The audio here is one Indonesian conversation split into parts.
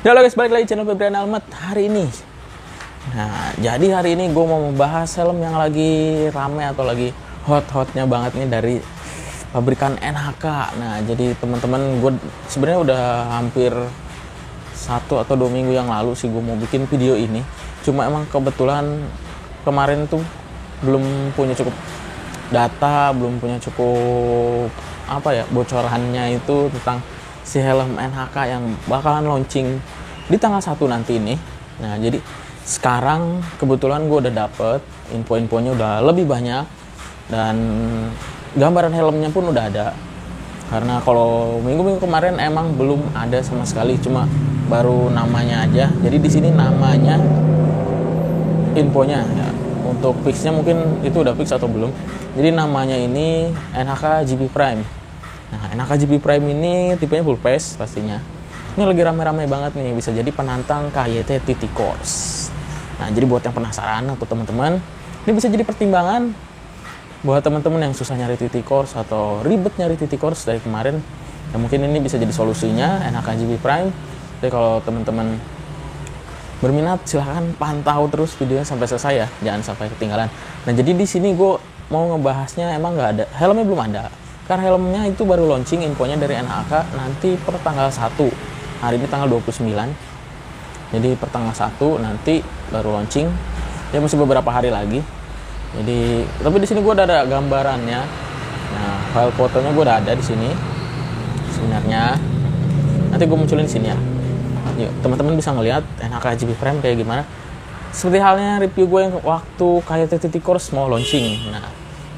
Halo guys, balik lagi channel Febrian Almet hari ini. Nah, jadi hari ini gue mau membahas helm yang lagi rame atau lagi hot-hotnya banget nih dari pabrikan NHK. Nah, jadi teman-teman, gue sebenarnya udah hampir 1 atau 2 minggu yang lalu sih gue mau bikin video ini. Cuma emang kebetulan kemarin tuh belum punya cukup data, belum punya cukup bocorannya itu tentang si helm NHK yang bakalan launching di tanggal 1 nanti ini. Nah, jadi sekarang kebetulan gue udah dapet info-infonya udah lebih banyak dan gambaran helmnya pun udah ada. Karena kalau minggu-minggu kemarin emang belum ada sama sekali, cuma baru namanya aja. Jadi di sini namanya, infonya ya. Untuk fixnya mungkin itu udah fix atau belum. Jadi namanya ini NHK GP Prime. Nah, NHK GP Prime ini tipenya full face pastinya. Ini lagi rame-rame banget nih, bisa jadi penantang KYT TT Course. Nah, jadi buat yang penasaran atau teman-teman, ini bisa jadi pertimbangan buat teman-teman yang susah nyari TT Course atau ribet nyari TT Course dari kemarin. Ya mungkin ini bisa jadi solusinya NHK GP Prime. Jadi kalau teman-teman berminat silahkan pantau terus videonya sampai selesai ya, jangan sampai ketinggalan. Nah, jadi di sini gue mau ngebahasnya emang nggak ada, helmnya belum ada. Karena helmnya itu baru launching infonya dari NHK nanti per tanggal 1. Hari ini tanggal 29. Jadi per tanggal 1 nanti baru launching. Ya masih beberapa hari lagi. Jadi tapi di sini gue udah ada gambarannya. Nah, file fotonya gue udah ada di sini. Sebenarnya nanti gue munculin di sini ya. Yuk, teman-teman bisa ngelihat NHK GP Prime kayak gimana. Seperti halnya review gue yang waktu KYT TT Course mau launching. Nah,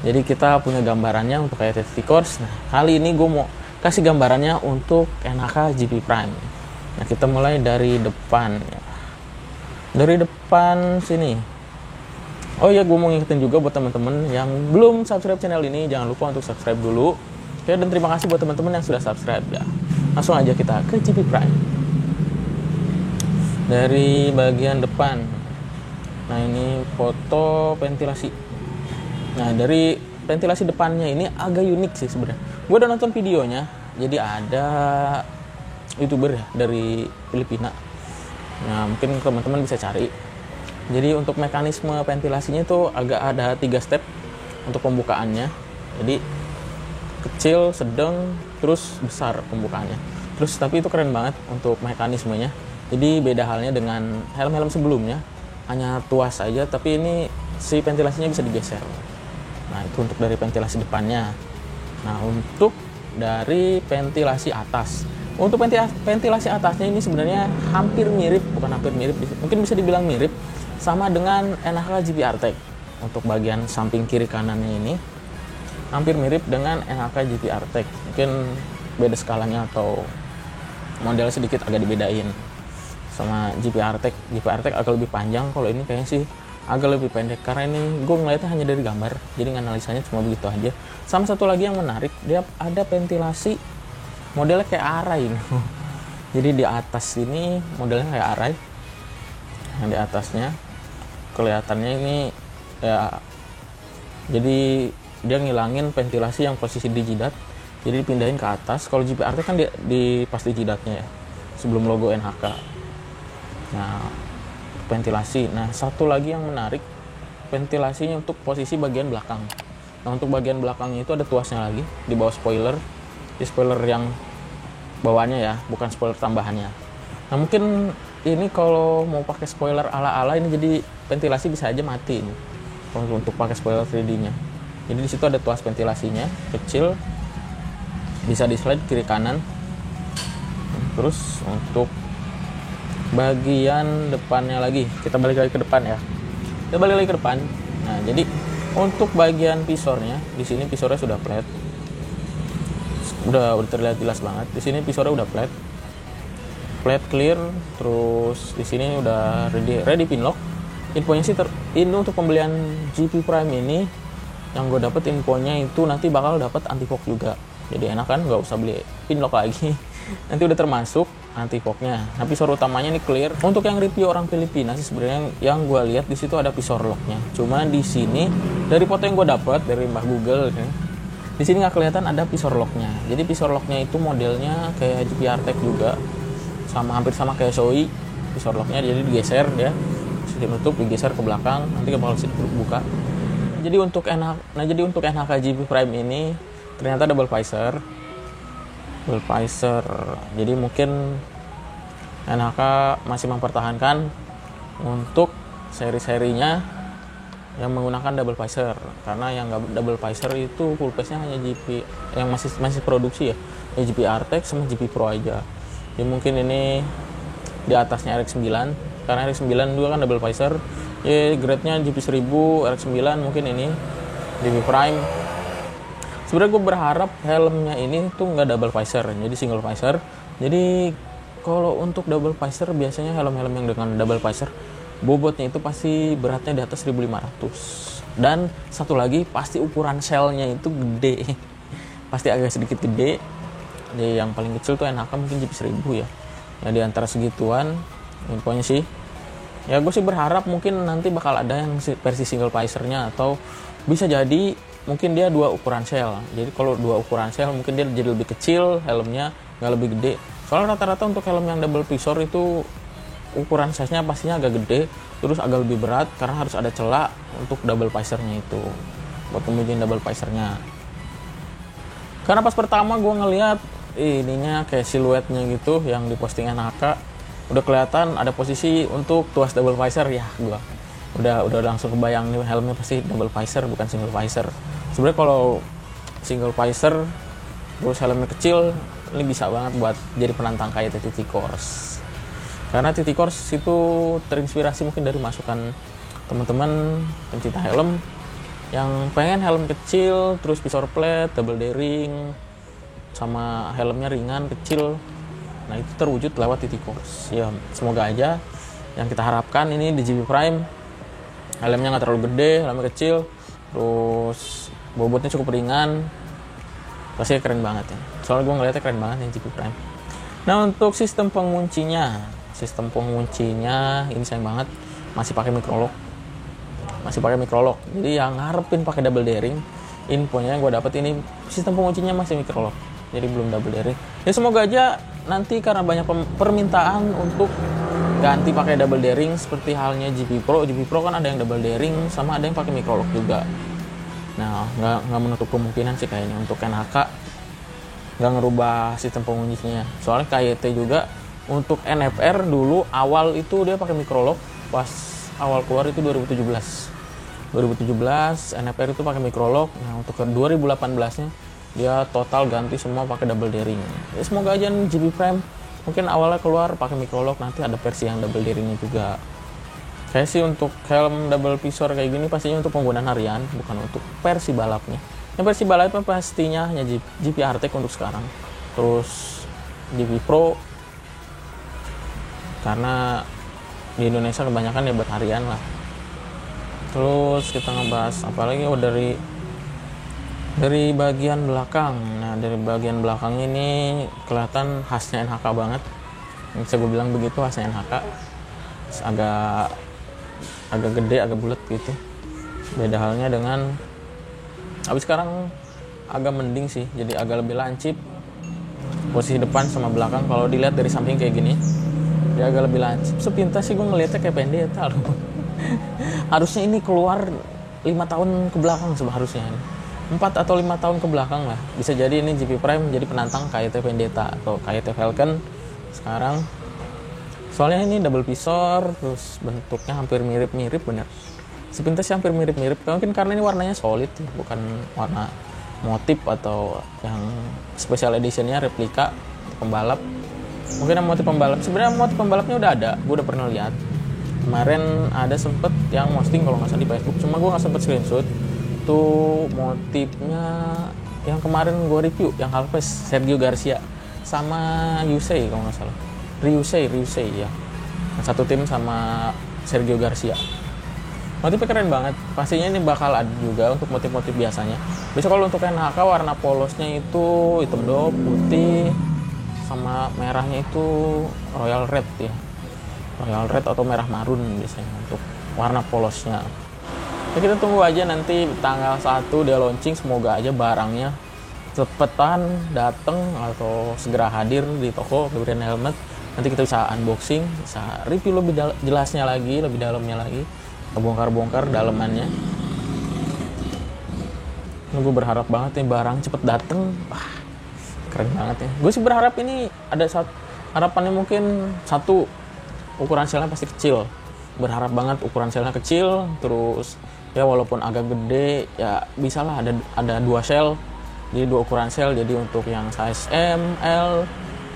jadi kita punya gambarannya untuk KYT TT Course. Nah, kali ini gue mau kasih gambarannya untuk NHK GP Prime. Nah, kita mulai dari depan ya. Dari depan sini. Oh ya, gue mau ngingetin juga buat teman-teman yang belum subscribe channel ini, jangan lupa untuk subscribe dulu. Oke, dan terima kasih buat teman-teman yang sudah subscribe ya. Langsung aja kita ke GP Prime. Dari bagian depan. Nah, ini foto ventilasi. Nah, dari ventilasi depannya ini agak unik sih sebenarnya. Gue udah nonton videonya. Jadi ada YouTuber ya dari Filipina. Nah, mungkin teman-teman bisa cari. Jadi untuk mekanisme ventilasinya itu agak ada 3 step untuk pembukaannya. Jadi kecil, sedang, terus besar pembukaannya. Terus tapi itu keren banget untuk mekanismenya. Jadi beda halnya dengan helm-helm sebelumnya. Hanya tuas aja, tapi ini si ventilasinya bisa digeser. Nah, itu untuk dari ventilasi depannya. Nah, untuk dari ventilasi atas. Untuk ventilasi atasnya ini sebenarnya hampir mirip, bukan hampir mirip, mungkin bisa dibilang mirip sama dengan NHK GP Artec. Untuk bagian samping kiri kanannya ini hampir mirip dengan NHK GP Artec. Mungkin beda skalanya atau model sedikit agak dibedain sama GP Artec. GP Artec agak lebih panjang, kalau ini kayaknya sih agak lebih pendek karena ini gue ngeliatnya hanya dari gambar, jadi analisanya cuma begitu aja. Sama satu lagi yang menarik, dia ada ventilasi modelnya kayak arai. Jadi di atas ini modelnya kayak arai, yang di atasnya kelihatannya ini ya, jadi dia ngilangin ventilasi yang posisi di jidat, jadi dipindahin ke atas. Kalau GP Artec kan di pas di jidatnya ya, sebelum logo NHK. Nah, ventilasi. Nah, satu lagi yang menarik, ventilasinya untuk posisi bagian belakang. Nah, untuk bagian belakangnya itu ada tuasnya lagi di bawah spoiler. Di spoiler yang bawahnya ya, bukan spoiler tambahannya. Nah, mungkin ini kalau mau pakai spoiler ala-ala ini jadi ventilasi bisa aja mati ini. Kalau untuk pakai spoiler 3D-nya. Jadi di situ ada tuas ventilasinya, kecil. Bisa di-slide kiri kanan. Terus untuk bagian depannya lagi, kita balik lagi ke depan ya. Kita balik lagi ke depan. Nah, jadi untuk bagian visornya, di sini visornya sudah flat. Udah terlihat jelas banget. Di sini visornya udah flat clear. Terus di sini udah ready pin lock. Infonya sih ini untuk pembelian GP Prime ini yang gue dapet infonya itu nanti bakal dapet anti fog juga. Jadi enak kan, nggak usah beli pin lock lagi. Nanti udah termasuk anti fognya. Nah, visor utamanya ini clear. Untuk yang review orang Filipina sih sebenarnya yang gue lihat di situ ada visor locknya. Cuma di sini dari foto yang gue dapat dari Mbah Google nih, di sini nggak kelihatan ada visor locknya. Jadi visor locknya itu modelnya kayak GP Artec juga, hampir sama kayak Shoei, visor locknya, jadi digeser dia, ditutup, digeser ke belakang, nanti bakal buka. Jadi untuk NHK GP Prime ini ternyata double visor. Jadi mungkin NHK masih mempertahankan untuk seri-serinya yang menggunakan double visor, karena yang nggak double visor itu full face-nya hanya GP yang masih produksi ya GP R-Tech sama GP Pro aja. Jadi mungkin ini di atasnya RX-9, karena RX-9 juga kan double visor. Ya grade-nya GP1000, RX-9, mungkin ini GP Prime. Sebenarnya gue berharap helmnya ini tuh nggak double visor, jadi single visor. Jadi kalau untuk double visor biasanya helm-helm yang dengan double visor bobotnya itu pasti beratnya di atas 1500. Dan satu lagi pasti ukuran shell-nya itu gede. Pasti agak sedikit gede. Jadi yang paling kecil tuh NHK mungkin GP1000 ya. Ya di antara segituan infonya sih. Ya gue sih berharap mungkin nanti bakal ada yang versi single visornya, atau bisa jadi mungkin dia dua ukuran shell. Jadi kalau dua ukuran shell mungkin dia jadi lebih kecil helmnya, nggak lebih gede. Soalnya rata-rata untuk helm yang double visor itu ukuran size-nya pastinya agak gede, terus agak lebih berat karena harus ada celah untuk double visornya itu, buat kemudian double visornya. Karena pas pertama gue ngeliat ininya kayak siluetnya gitu yang diposting NHK, udah kelihatan ada posisi untuk tuas double visor, ya gue udah langsung kebayang nih helmnya pasti double visor bukan single visor. Sebenarnya kalau single visor terus helmnya kecil, ini bisa banget buat jadi penantang kayak TT Course. Karena TT Course itu terinspirasi mungkin dari masukan teman-teman pencinta helm yang pengen helm kecil, terus visor plate, double daring, sama helmnya ringan, kecil. Nah itu terwujud lewat TT Course. Ya semoga aja yang kita harapkan ini di GP Prime helmnya nggak terlalu gede, helmnya kecil, terus bobotnya cukup ringan, pasti keren banget ya. Soalnya gue ngeliatnya keren banget yang GP Prime. Nah untuk sistem penguncinya ini sayang banget masih pakai microlock. Jadi yang ngarepin pakai double daring, infonya yang gue dapet ini sistem penguncinya masih microlock, jadi belum double daring. Ya semoga aja nanti karena banyak permintaan untuk ganti pakai double daring seperti halnya GP Pro kan ada yang double daring sama ada yang pakai microlock juga. Nah nggak menutup kemungkinan sih kayaknya untuk NHK nggak ngerubah sistem penguncinya. Soalnya KYT juga untuk NFR dulu awal itu dia pakai microlock, pas awal keluar itu 2017 NFR itu pakai microlock. Nah untuk ke 2018 nya dia total ganti semua pakai double daring. Ya, semoga aja nih GP Prime mungkin awalnya keluar pakai microlock, nanti ada versi yang double daringnya juga. Kayak sih untuk helm double visor kayak gini pastinya untuk penggunaan harian, bukan untuk versi balapnya. Yang versi balapnya pastinya hanya GP R-Tech untuk sekarang, terus GP Pro karena di Indonesia kebanyakan ya buat harian lah. Terus kita ngebahas apa lagi? Dari bagian belakang. Nah dari bagian belakang ini kelihatan khasnya NHK banget, bisa gue bilang begitu, khasnya NHK. Agak gede, agak bulat gitu. Beda halnya dengan habis sekarang agak mending sih, jadi agak lebih lancip posisi depan sama belakang. Kalau dilihat dari samping kayak gini dia agak lebih lancip. Sepintas sih gue ngeliatnya kayak Vendetta loh. Harusnya ini keluar 5 tahun ke belakang seharusnya, 4 atau 5 tahun ke belakang lah. Bisa jadi ini GP Prime jadi penantang KYT Vendetta atau KYT Falcon sekarang. Soalnya ini double visor, terus bentuknya hampir mirip-mirip bener. Sepintas sih hampir mirip-mirip. Mungkin karena ini warnanya solid, bukan warna motif atau yang special editionnya replika pembalap. Mungkin yang motif pembalap, sebenarnya motif pembalapnya udah ada, gue udah pernah lihat. Kemarin ada sempet yang posting kalau nggak salah di Facebook, cuma gue nggak sempet screenshot. Tuh motifnya yang kemarin gue review, yang Halves Sergio Garcia sama Yusei kalau nggak salah. Ryusei ya. Satu tim sama Sergio Garcia. Motifnya keren banget. Pastinya ini bakal ada juga untuk motif-motif biasanya. Biasanya kalau untuk NHK warna polosnya itu hitam do, putih, sama merahnya itu royal red ya. Royal red atau merah marun biasanya untuk warna polosnya. Ya, kita tunggu aja nanti tanggal 1 dia launching, semoga aja barangnya cepetan dateng atau segera hadir di toko Brand Helmet Nanti kita bisa unboxing, bisa review lebih jelasnya lagi, lebih dalamnya lagi, bongkar-bongkar dalamannya. Gue berharap banget nih barang cepet dateng. Wah, keren banget ya. Gue sih berharap ini ada harapannya mungkin satu, ukuran selnya pasti kecil. Berharap banget ukuran selnya kecil, terus ya walaupun agak gede ya bisa lah ada 2 sel. Jadi 2 ukuran sel, jadi untuk yang size M, L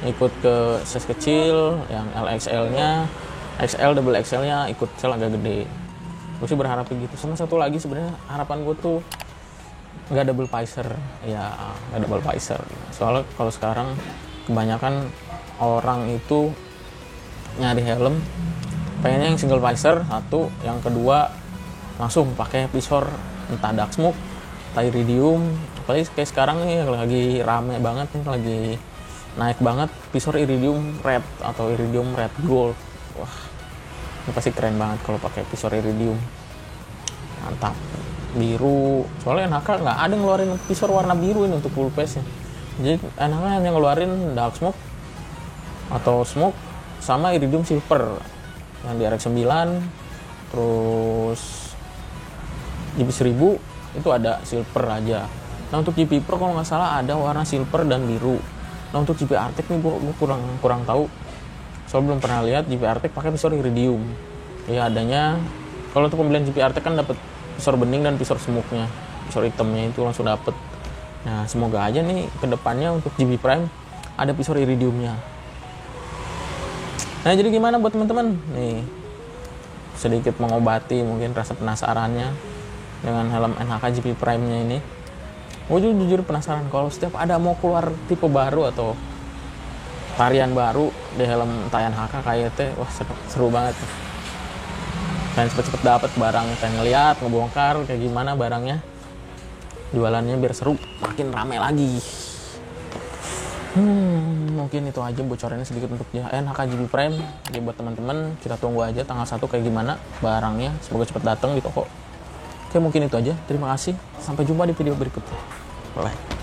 ikut ke size kecil, yang LXL-nya, XL, double XL-nya ikut sel agak gede. Gue sih berharap begitu. Sama satu lagi sebenarnya harapan gue tuh nggak double visor, ya nggak double visor. Soalnya kalau sekarang kebanyakan orang itu nyari helm pengennya yang single visor satu, yang kedua langsung pakai visor entah dark smoke, entah iridium. Apalagi kayak sekarang nih lagi rame banget nih, lagi naik banget visor iridium red atau iridium red gold. Wah, ini pasti keren banget kalau pakai visor iridium, mantap. Biru, soalnya NHK nggak ada ngeluarin visor warna biru ini untuk full face nya. Jadi NHK hanya ngeluarin dark smoke atau smoke sama iridium silver yang di RX 9, terus GP1000 itu ada silver aja. Nah untuk GP Pro kalau nggak salah ada warna silver dan biru. Nah untuk GP Arctic nih gue kurang tahu, soalnya belum pernah lihat GP Arctic pakai visor iridium. Ya adanya kalau untuk pembelian GP Arctic kan dapat visor bening dan visor smoke-nya, visor hitamnya itu langsung dapet. Nah semoga aja nih kedepannya untuk GB Prime ada visor iridiumnya. Nah jadi gimana buat teman-teman nih, sedikit mengobati mungkin rasa penasarannya dengan helm NHK GP Prime-nya ini. Gue jujur penasaran kalau setiap ada mau keluar tipe baru atau varian baru di helm NHK KYT, wah seru banget. Pengen cepet-cepet dapat barang, pengen ngeliat, ngebongkar kayak gimana barangnya, jualannya biar seru, makin rame lagi. Mungkin itu aja bocorannya sedikit untuk NHK GP Prime. Jadi buat teman-teman kita tunggu aja tanggal 1 kayak gimana barangnya, semoga cepet datang di toko. Oke, mungkin itu aja. Terima kasih. Sampai jumpa di video berikutnya. Bye.